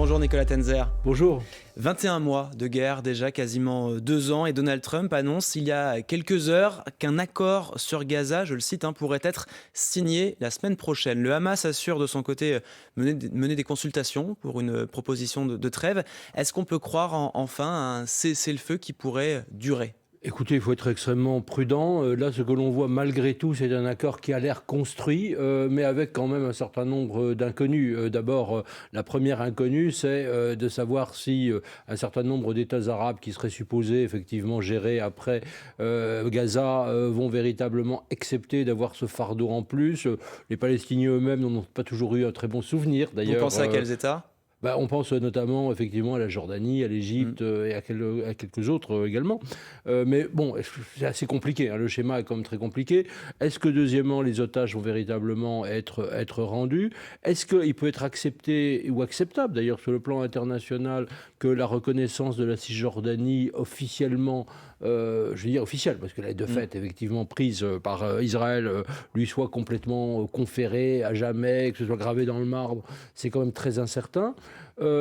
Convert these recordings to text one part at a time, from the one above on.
Bonjour Nicolas Tenzer. Bonjour. 21 mois de guerre, déjà quasiment 2 ans, et Donald Trump annonce il y a quelques heures qu'un accord sur Gaza, je le cite, pourrait être signé la semaine prochaine. Le Hamas assure de son côté mener des consultations pour une proposition de trêve. Est-ce qu'on peut croire enfin à un cessez-le-feu qui pourrait durer ? Écoutez, il faut être extrêmement prudent. Là, ce que l'on voit malgré tout, c'est un accord qui a l'air construit, mais avec quand même un certain nombre d'inconnus. D'abord, la première inconnue, c'est de savoir si un certain nombre d'États arabes qui seraient supposés effectivement gérer après Gaza vont véritablement accepter d'avoir ce fardeau en plus. Les Palestiniens eux-mêmes n'en ont pas toujours eu un très bon souvenir. D'ailleurs, vous pensez à quels États ? On pense notamment effectivement à la Jordanie, à l'Égypte et à quelques autres également. Mais bon, c'est assez compliqué. Le schéma est quand même très compliqué. Est-ce que deuxièmement, les otages vont véritablement être rendus ? Est-ce qu'il peut être accepté ou acceptable d'ailleurs sur le plan international que la reconnaissance de la Cisjordanie officiellement, je veux dire officielle, parce que là, de fait, effectivement, prise par Israël, lui soit complètement conférée à jamais, que ce soit gravé dans le marbre, c'est quand même très incertain.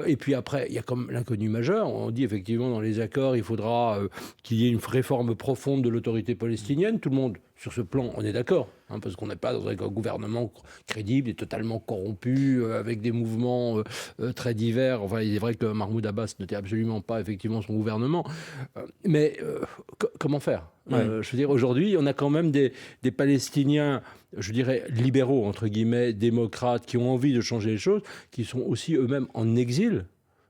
Et puis après, il y a comme l'inconnu majeur. On dit effectivement dans les accords, il faudra qu'il y ait une réforme profonde de l'autorité palestinienne. Tout le monde, sur ce plan, on est d'accord, parce qu'on n'est pas dans un gouvernement crédible et totalement corrompu, avec des mouvements très divers. Enfin, il est vrai que Mahmoud Abbas n'était absolument pas effectivement son gouvernement. Mais comment faire ? Je veux dire, aujourd'hui, on a quand même des Palestiniens, je dirais, libéraux, entre guillemets, démocrates, qui ont envie de changer les choses, qui sont aussi eux-mêmes en exil.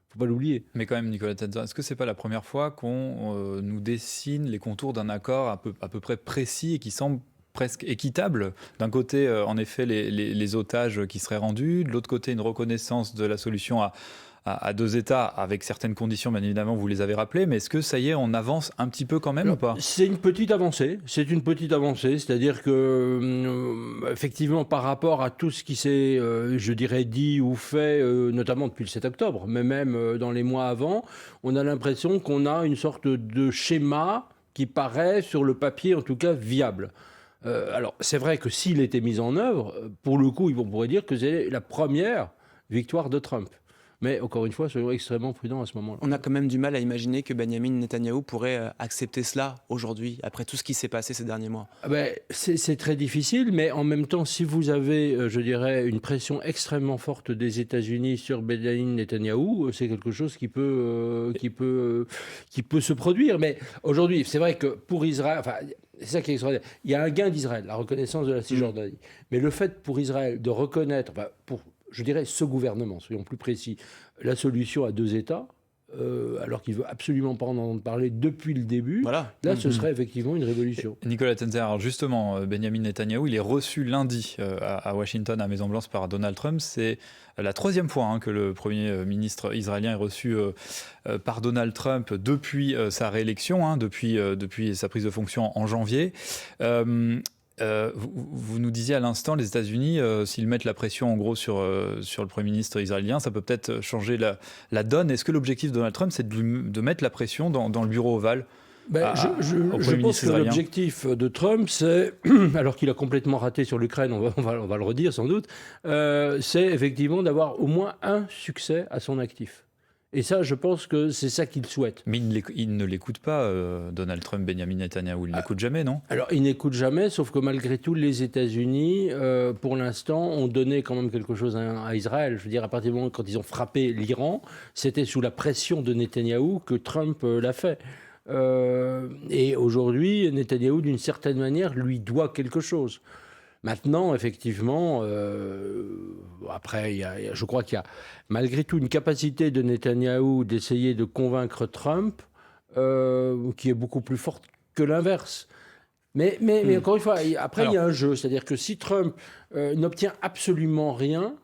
Faut pas l'oublier. Mais quand même, Nicolas Tenzer, est-ce que c'est pas la première fois qu'on nous dessine les contours d'un accord à peu près précis et qui semble presque équitable ? D'un côté, en effet, les otages qui seraient rendus, de l'autre côté, une reconnaissance de la solution à deux États, avec certaines conditions, bien évidemment, vous les avez rappelées, mais est-ce que ça y est, on avance un petit peu quand même ou pas ? C'est une petite avancée, c'est-à-dire que, effectivement, par rapport à tout ce qui s'est, je dirais, dit ou fait, notamment depuis le 7 octobre, mais même dans les mois avant, on a l'impression qu'on a une sorte de schéma qui paraît, sur le papier en tout cas, viable. Alors, c'est vrai que s'il était mis en œuvre, pour le coup, on pourrait dire que c'est la première victoire de Trump. Mais encore une fois, soyons extrêmement prudents à ce moment-là. On a quand même du mal à imaginer que Benyamin Netanyahou pourrait accepter cela aujourd'hui, après tout ce qui s'est passé ces derniers mois. C'est très difficile, mais en même temps, si vous avez, je dirais, une pression extrêmement forte des États-Unis sur Benyamin Netanyahou, c'est quelque chose qui peut se produire. Mais aujourd'hui, c'est vrai que pour Israël, c'est ça qui est extraordinaire. Il y a un gain d'Israël, la reconnaissance de la Cisjordanie. Mais le fait pour Israël de reconnaître, je dirais, ce gouvernement, soyons plus précis, la solution à deux États, alors qu'il ne veut absolument pas en entendre parler depuis le début, là, ce serait effectivement une révolution. Nicolas Tenzer, alors justement, Benyamin Netanyahou, il est reçu lundi à Washington, à Maison-Blanche, par Donald Trump. C'est la troisième fois que le Premier ministre israélien est reçu par Donald Trump depuis sa réélection, depuis sa prise de fonction en janvier. Vous nous disiez à l'instant, les États-Unis, s'ils mettent la pression en gros sur le Premier ministre israélien, ça peut peut-être changer la donne. Est-ce que l'objectif de Donald Trump, c'est de mettre la pression dans le bureau ovale ? Je pense que l'objectif de Trump, c'est, alors qu'il a complètement raté sur l'Ukraine, on va le redire sans doute, c'est effectivement d'avoir au moins un succès à son actif. Et ça, je pense que c'est ça qu'il souhaite. Mais il ne l'écoute pas, Donald Trump, Benyamin Netanyahou. Il n'écoute jamais, non ? Alors, il n'écoute jamais, sauf que malgré tout, les États-Unis, pour l'instant, ont donné quand même quelque chose à Israël. Je veux dire, à partir du moment quand ils ont frappé l'Iran, c'était sous la pression de Netanyahou que Trump l'a fait. Et aujourd'hui, Netanyahou, d'une certaine manière, lui doit quelque chose. Maintenant, effectivement, après, je crois qu'il y a malgré tout une capacité de Netanyahou d'essayer de convaincre Trump qui est beaucoup plus forte que l'inverse. Mais encore une fois, après, il y a un jeu. C'est-à-dire que si Trump n'obtient absolument rien,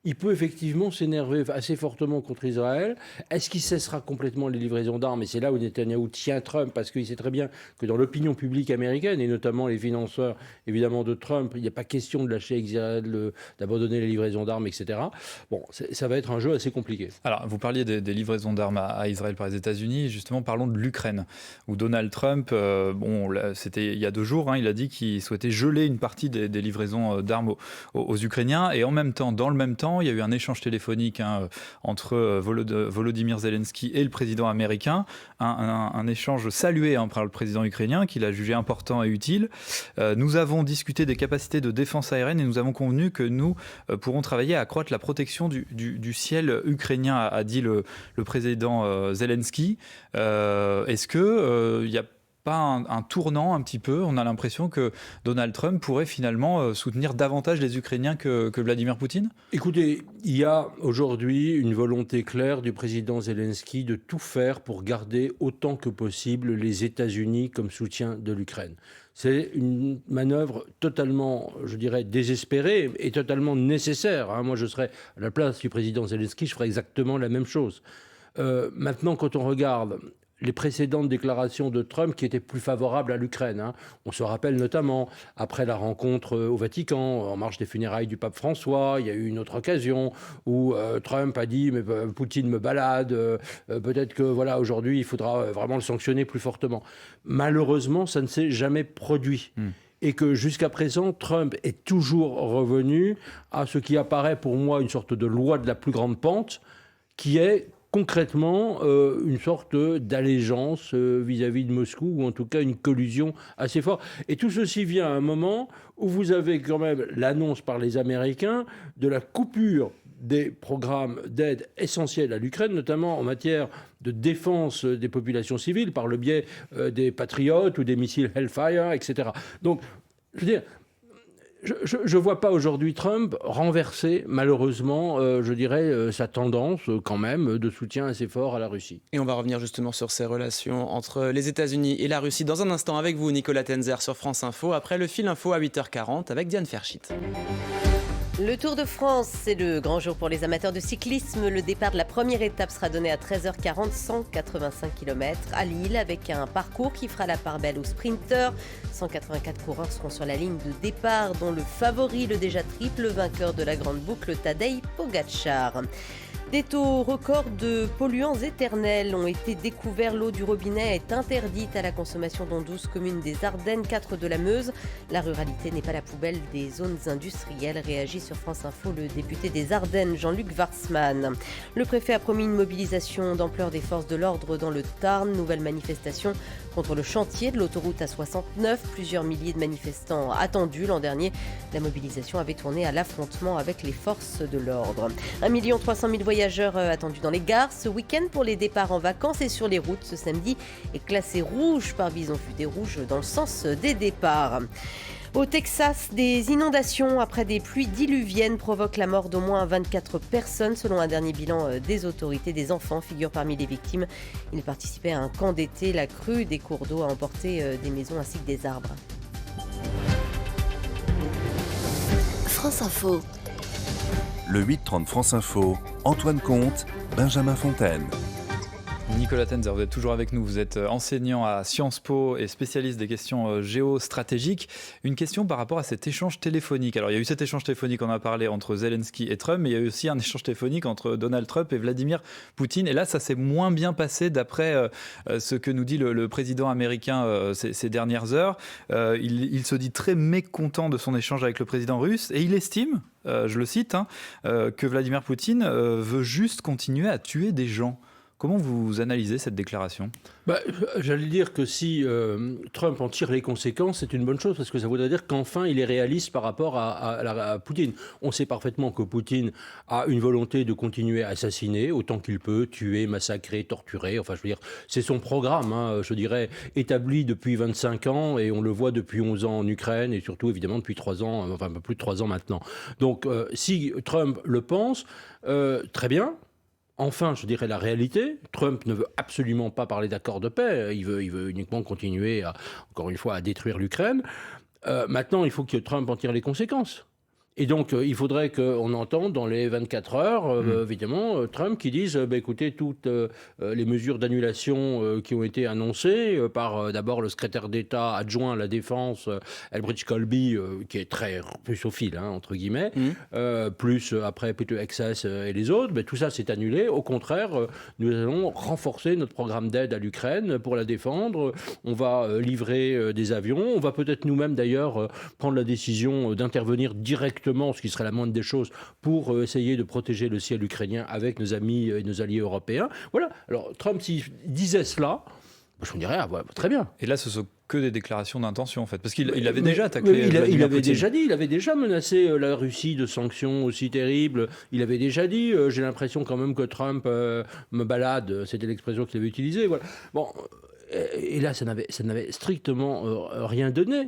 il peut effectivement s'énerver assez fortement contre Israël. Est-ce qu'il cessera complètement les livraisons d'armes ? Et c'est là où Netanyahou tient Trump, parce qu'il sait très bien que dans l'opinion publique américaine, et notamment les financeurs évidemment de Trump, il n'y a pas question de lâcher Israël, d'abandonner les livraisons d'armes, etc. Bon, ça va être un jeu assez compliqué. Alors, vous parliez des livraisons d'armes à Israël par les États-Unis. Justement, parlons de l'Ukraine, où Donald Trump, c'était il y a 2 jours, il a dit qu'il souhaitait geler une partie des livraisons d'armes aux Ukrainiens, et dans le même temps, temps. Il y a eu un échange téléphonique entre Volodymyr Zelensky et le président américain, un échange salué par le président ukrainien qu'il a jugé important et utile. Nous avons discuté des capacités de défense aérienne et nous avons convenu que nous pourrons travailler à accroître la protection du ciel ukrainien, a dit le président Zelensky. Est-ce qu'il y a pas un tournant un petit peu? On a l'impression que Donald Trump pourrait finalement soutenir davantage les Ukrainiens que Vladimir Poutine? Écoutez, il y a aujourd'hui une volonté claire du président Zelensky de tout faire pour garder autant que possible les États-Unis comme soutien de l'Ukraine. C'est une manœuvre totalement, je dirais, désespérée et totalement nécessaire. Moi, je serais à la place du président Zelensky, je ferais exactement la même chose. Maintenant, quand on regarde les précédentes déclarations de Trump qui étaient plus favorables à l'Ukraine. On se rappelle notamment, après la rencontre au Vatican, en marge des funérailles du pape François, il y a eu une autre occasion où Trump a dit « mais Poutine me balade, peut-être que voilà, aujourd'hui, il faudra vraiment le sanctionner plus fortement ». Malheureusement, ça ne s'est jamais produit. Et que jusqu'à présent, Trump est toujours revenu à ce qui apparaît pour moi une sorte de loi de la plus grande pente, qui est concrètement une sorte d'allégeance vis-à-vis de Moscou, ou en tout cas une collusion assez forte. Et tout ceci vient à un moment où vous avez quand même l'annonce par les Américains de la coupure des programmes d'aide essentiels à l'Ukraine, notamment en matière de défense des populations civiles, par le biais des Patriots ou des missiles Hellfire, etc. Donc, je veux dire, je ne vois pas aujourd'hui Trump renverser, malheureusement, je dirais, sa tendance quand même de soutien assez fort à la Russie. Et on va revenir justement sur ces relations entre les États-Unis et la Russie dans un instant avec vous, Nicolas Tenzer, sur France Info, après le fil info à 8h40 avec Diane Ferchit. Le Tour de France, c'est le grand jour pour les amateurs de cyclisme. Le départ de la première étape sera donné à 13h40, 185 km à Lille, avec un parcours qui fera la part belle aux sprinteurs. 184 coureurs seront sur la ligne de départ, dont le favori, le déjà triple vainqueur de la grande boucle, Tadej Pogačar. Des taux records de polluants éternels ont été découverts. L'eau du robinet est interdite à la consommation dans 12 communes des Ardennes, 4 de la Meuse. La ruralité n'est pas la poubelle des zones industrielles, réagit sur France Info le député des Ardennes, Jean-Luc Warsmann. Le préfet a promis une mobilisation d'ampleur des forces de l'ordre dans le Tarn. Nouvelle manifestation contre le chantier de l'autoroute A69. Plusieurs milliers de manifestants attendus l'an dernier. La mobilisation avait tourné à l'affrontement avec les forces de l'ordre. 1 300 000 voyageurs attendus dans les gares ce week-end pour les départs en vacances, et sur les routes ce samedi est classé rouge par Bison Futé Rouge dans le sens des départs. Au Texas, des inondations après des pluies diluviennes provoquent la mort d'au moins 24 personnes. Selon un dernier bilan des autorités, des enfants figurent parmi les victimes. Ils participaient à un camp d'été. La crue des cours d'eau a emporté des maisons ainsi que des arbres. France Info. Le 8-30 France Info, Antoine Comte, Benjamin Fontaine. Nicolas Tenzer, vous êtes toujours avec nous. Vous êtes enseignant à Sciences Po et spécialiste des questions géostratégiques. Une question par rapport à cet échange téléphonique. Alors, il y a eu cet échange téléphonique, on a parlé, entre Zelensky et Trump, mais il y a eu aussi un échange téléphonique entre Donald Trump et Vladimir Poutine. Et là, ça s'est moins bien passé d'après ce que nous dit le président américain ces dernières heures. Il se dit très mécontent de son échange avec le président russe et il estime, je le cite, que Vladimir Poutine veut juste continuer à tuer des gens. Comment vous analysez cette déclaration ? J'allais dire que si Trump en tire les conséquences, c'est une bonne chose, parce que ça voudrait dire qu'enfin il est réaliste par rapport à Poutine. On sait parfaitement que Poutine a une volonté de continuer à assassiner autant qu'il peut, tuer, massacrer, torturer. Enfin, je veux dire, c'est son programme, je dirais, établi depuis 25 ans, et on le voit depuis 11 ans en Ukraine, et surtout évidemment depuis 3 ans, enfin plus de 3 ans maintenant. Donc si Trump le pense, très bien. Enfin, je dirais la réalité. Trump ne veut absolument pas parler d'accord de paix. Il veut uniquement continuer, encore une fois, à détruire l'Ukraine. Maintenant, il faut que Trump en tire les conséquences. Et donc, il faudrait qu'on entende dans les 24 heures, évidemment, Trump qui dise écoutez, toutes les mesures d'annulation qui ont été annoncées par d'abord le secrétaire d'État adjoint à la Défense, Elbridge Colby, qui est très russophile, entre guillemets, plus après Peter Excess et les autres, tout ça c'est annulé. Au contraire, nous allons renforcer notre programme d'aide à l'Ukraine pour la défendre. On va livrer des avions. On va peut-être nous-mêmes, d'ailleurs, prendre la décision d'intervenir directement directement, ce qui serait la moindre des choses, pour essayer de protéger le ciel ukrainien avec nos amis et nos alliés europééens. Voilà. Alors Trump, s'il disait cela, je me dirais, ah, ouais, très bien. Et là, ce sont que des déclarations d'intention, en fait. Parce qu'il avait Mais- déjà attaqué mais il Vladimir avait Poutine. déjà dit, il avait déjà menacé la Russie de sanctions aussi terribles. Il avait déjà dit, j'ai l'impression quand même que Trump me balade, c'était l'expression qu'il avait utilisée. Voilà. Bon, et là, ça n'avait strictement rien donné.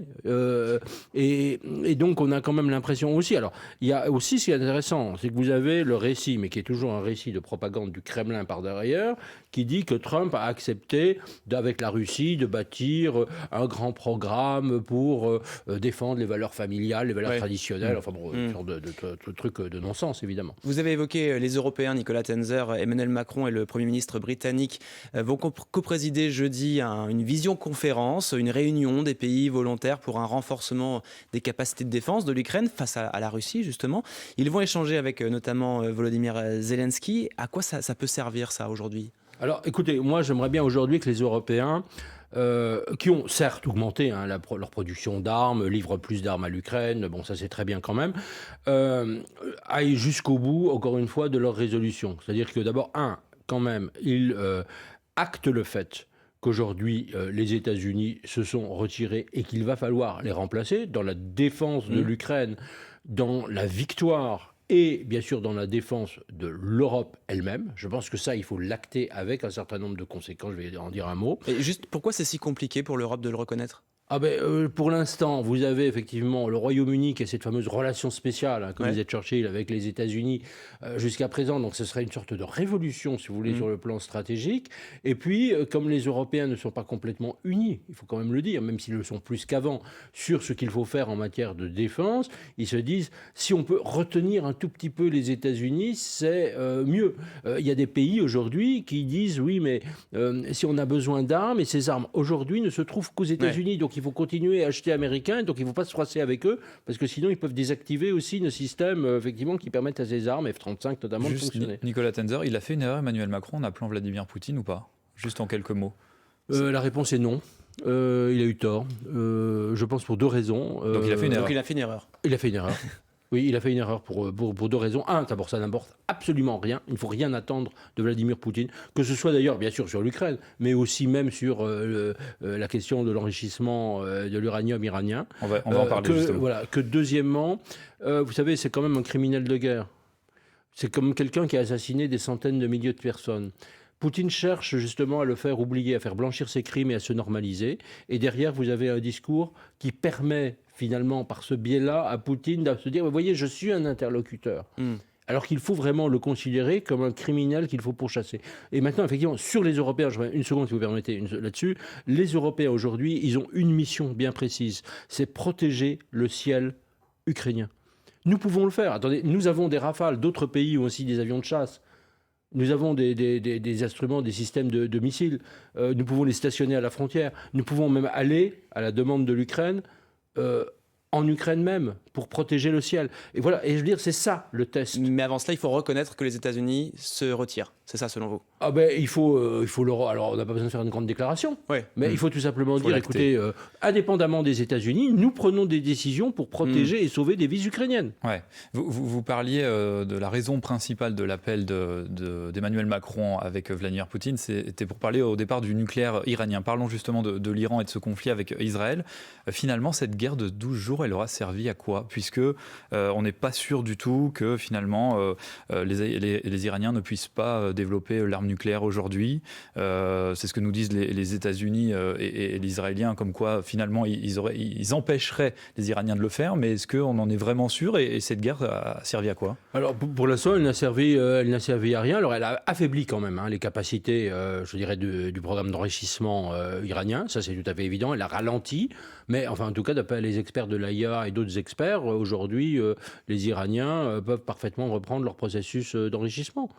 Et donc, on a quand même l'impression aussi. Alors, il y a aussi ce qui est intéressant, c'est que vous avez le récit, mais qui est toujours un récit de propagande du Kremlin par derrière, qui dit que Trump a accepté, avec la Russie, de bâtir un grand programme pour défendre les valeurs familiales, les valeurs traditionnelles, enfin bon, une sorte de truc de non-sens, évidemment. Vous avez évoqué les Européens, Nicolas Tenzer, Emmanuel Macron et le Premier ministre britannique vont coprésider jeudi une visioconférence, une réunion des pays volontaires pour un renforcement des capacités de défense de l'Ukraine face à la Russie, justement. Ils vont échanger avec notamment Volodymyr Zelensky. À quoi ça peut servir, ça, aujourd'hui ? Alors, écoutez, moi, j'aimerais bien aujourd'hui que les Européens, qui ont certes augmenté leur production d'armes, livrent plus d'armes à l'Ukraine, bon, ça c'est très bien quand même, aillent jusqu'au bout, encore une fois, de leur résolution. C'est-à-dire que d'abord, quand même, ils actent le fait qu'aujourd'hui, les États-Unis se sont retirés et qu'il va falloir les remplacer dans la défense de l'Ukraine, dans la victoire et bien sûr dans la défense de l'Europe elle-même. Je pense que ça, il faut l'acter avec un certain nombre de conséquences. Je vais en dire un mot. Et juste, pourquoi c'est si compliqué pour l'Europe de le reconnaître ? Pour l'instant, vous avez effectivement le Royaume-Uni qui a cette fameuse relation spéciale, comme disait Churchill, avec les États-Unis jusqu'à présent. Donc ce serait une sorte de révolution, si vous voulez, sur le plan stratégique. Et puis, comme les Européens ne sont pas complètement unis, il faut quand même le dire, même s'ils le sont plus qu'avant, sur ce qu'il faut faire en matière de défense, ils se disent, si on peut retenir un tout petit peu les États-Unis, c'est mieux. Il y a des pays aujourd'hui qui disent, oui, mais si on a besoin d'armes, et ces armes aujourd'hui ne se trouvent qu'aux États-Unis, donc il faut continuer à acheter américain, donc il ne faut pas se froisser avec eux, parce que sinon ils peuvent désactiver aussi nos systèmes effectivement, qui permettent à ces armes, F-35 notamment, de fonctionner. Nicolas Tenzer, il a fait une erreur, Emmanuel Macron, en appelant Vladimir Poutine ou pas ? Juste en quelques mots. La réponse est non. Il a eu tort. Je pense pour deux raisons. Donc il a fait une erreur. Donc il a fait une erreur. Il a fait une erreur. Oui, il a fait une erreur pour deux raisons. D'abord, ça n'importe absolument rien. Il ne faut rien attendre de Vladimir Poutine, que ce soit d'ailleurs, bien sûr, sur l'Ukraine, mais aussi même sur la question de l'enrichissement de l'uranium iranien. On va en parler justement. Voilà, que deuxièmement, vous savez, c'est quand même un criminel de guerre. C'est comme quelqu'un qui a assassiné des centaines de milliers de personnes. Poutine cherche justement à le faire oublier, à faire blanchir ses crimes et à se normaliser. Et derrière, vous avez un discours qui permet finalement, par ce biais-là, à Poutine de se dire, vous voyez, je suis un interlocuteur. Alors qu'il faut vraiment le considérer comme un criminel qu'il faut pourchasser. Et maintenant, effectivement, sur les Européens, je reviens une seconde si vous permettez là-dessus, les Européens aujourd'hui, ils ont une mission bien précise, c'est protéger le ciel ukrainien. Nous pouvons le faire. Attendez, nous avons des Rafales, d'autres pays ont aussi des avions de chasse. Nous avons des instruments, des systèmes de missiles. Nous pouvons les stationner à la frontière. Nous pouvons même aller, à la demande de l'Ukraine, en Ukraine même, pour protéger le ciel. Et voilà, et je veux dire, c'est ça le test. Mais avant cela, il faut reconnaître que les États-Unis se retirent. C'est ça, selon vous ? Il faut alors, on n'a pas besoin de faire une grande déclaration, mais il faut tout simplement dire, l'acter. écoutez, indépendamment des États-Unis, nous prenons des décisions pour protéger et sauver des vies ukrainiennes. Ouais. Vous parliez de la raison principale de l'appel d'Emmanuel Macron avec Vladimir Poutine, c'était pour parler au départ du nucléaire iranien. Parlons justement de l'Iran et de ce conflit avec Israël. Finalement, cette guerre de 12 jours, elle aura servi à quoi ? Puisque on n'est pas sûr du tout que finalement les Iraniens ne puissent pas développer l'arme nucléaire aujourd'hui. C'est ce que nous disent les États-Unis et les Israéliens, comme quoi finalement ils empêcheraient les Iraniens de le faire. Mais est-ce qu'on en est vraiment sûr et cette guerre a servi à quoi ? Alors pour l'instant, elle n'a servi à rien. Alors elle a affaibli quand même les capacités, je dirais, du programme d'enrichissement iranien. Ça c'est tout à fait évident. Elle a ralenti. Mais enfin, en tout cas, d'après les experts de l'AIA et d'autres experts, aujourd'hui, les Iraniens peuvent parfaitement reprendre leur processus d'enrichissement.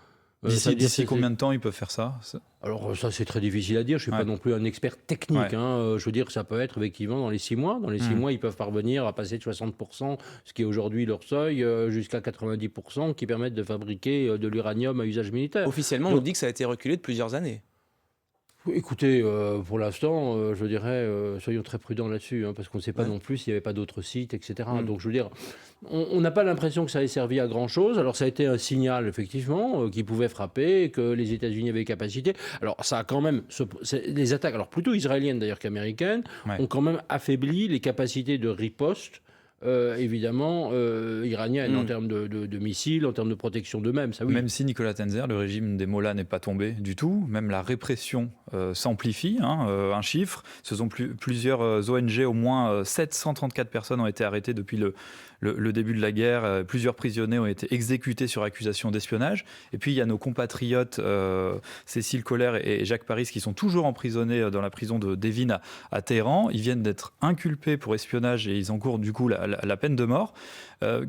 D'ici combien de temps ils peuvent faire ça ? Alors ça, c'est très difficile à dire. Je ne suis pas non plus un expert technique. Je veux dire, ça peut être effectivement dans les 6 mois. Dans les 6 mois, ils peuvent parvenir à passer de 60%, ce qui est aujourd'hui leur seuil, jusqu'à 90%, qui permettent de fabriquer de l'uranium à usage militaire. Officiellement, on nous dit que ça a été reculé de plusieurs années. Écoutez, pour l'instant, je dirais, soyons très prudents là-dessus, hein, parce qu'on ne sait pas non plus s'il n'y avait pas d'autres sites, etc. Donc, je veux dire, on n'a pas l'impression que ça ait servi à grand-chose. Alors, ça a été un signal, effectivement, qui pouvait frapper, que les États-Unis avaient capacité. Alors, ça a quand même... les attaques, alors plutôt israéliennes d'ailleurs qu'américaines, ont quand même affaibli les capacités de riposte évidemment iranienne en termes de missiles, en termes de protection d'eux-mêmes. Ça, oui. Même si Nicolas Tenzer, le régime des Mollahs n'est pas tombé du tout, même la répression s'amplifie. Un chiffre, ce sont plusieurs ONG, au moins 734 personnes ont été arrêtées depuis le début de la guerre. Plusieurs prisonniers ont été exécutés sur accusation d'espionnage. Et puis il y a nos compatriotes Cécile Kohler et Jacques Paris qui sont toujours emprisonnés dans la prison d'Evin à Téhéran. Ils viennent d'être inculpés pour espionnage et ils encourent du coup la peine de mort.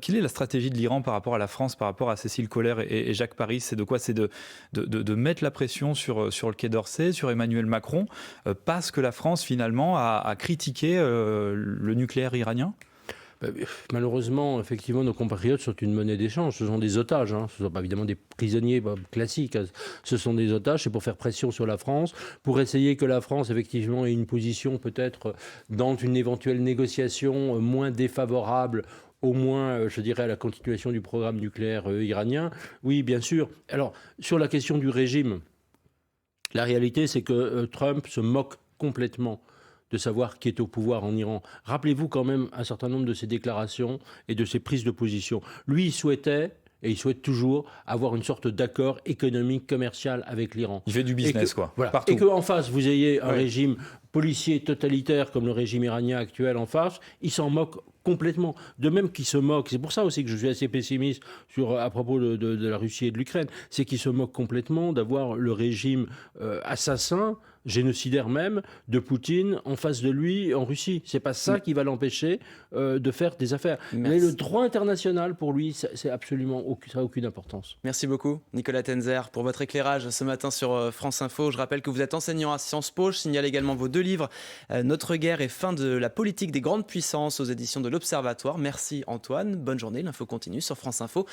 Quelle est la stratégie de l'Iran par rapport à la France, par rapport à Cécile Kohler et Jacques Paris? C'est de quoi? C'est de mettre la pression sur le Quai d'Orsay, sur Emmanuel Macron, parce que la France finalement a critiqué le nucléaire iranien? Malheureusement, effectivement, nos compatriotes sont une monnaie d'échange. Ce sont des otages. Ce ne sont pas évidemment des prisonniers classiques. Ce sont des otages. C'est pour faire pression sur la France, pour essayer que la France, effectivement, ait une position peut-être dans une éventuelle négociation moins défavorable, au moins, je dirais, à la continuation du programme nucléaire iranien. Oui, bien sûr. Alors, sur la question du régime, la réalité, c'est que Trump se moque complètement de savoir qui est au pouvoir en Iran. Rappelez-vous quand même un certain nombre de ses déclarations et de ses prises de position. Lui, il souhaitait, et il souhaite toujours, avoir une sorte d'accord économique, commercial avec l'Iran. Il fait du business, quoi. Voilà. Partout. Et qu'en face, vous ayez un régime policier totalitaire comme le régime iranien actuel en face, il s'en moque complètement. De même qu'il se moque, c'est pour ça aussi que je suis assez pessimiste à propos de la Russie et de l'Ukraine, c'est qu'il se moque complètement d'avoir le régime assassin, génocidaire même, de Poutine en face de lui en Russie. C'est pas ça qui va l'empêcher de faire des affaires. Mais le droit international, pour lui, c'est absolument ça n'a aucune importance. Merci beaucoup, Nicolas Tenzer, pour votre éclairage ce matin sur France Info. Je rappelle que vous êtes enseignant à Sciences Po. Je signale également vos 2 livres, Notre guerre et fin de la politique des grandes puissances, aux éditions de l'Observatoire. Merci Antoine, bonne journée. L'info continue sur France Info.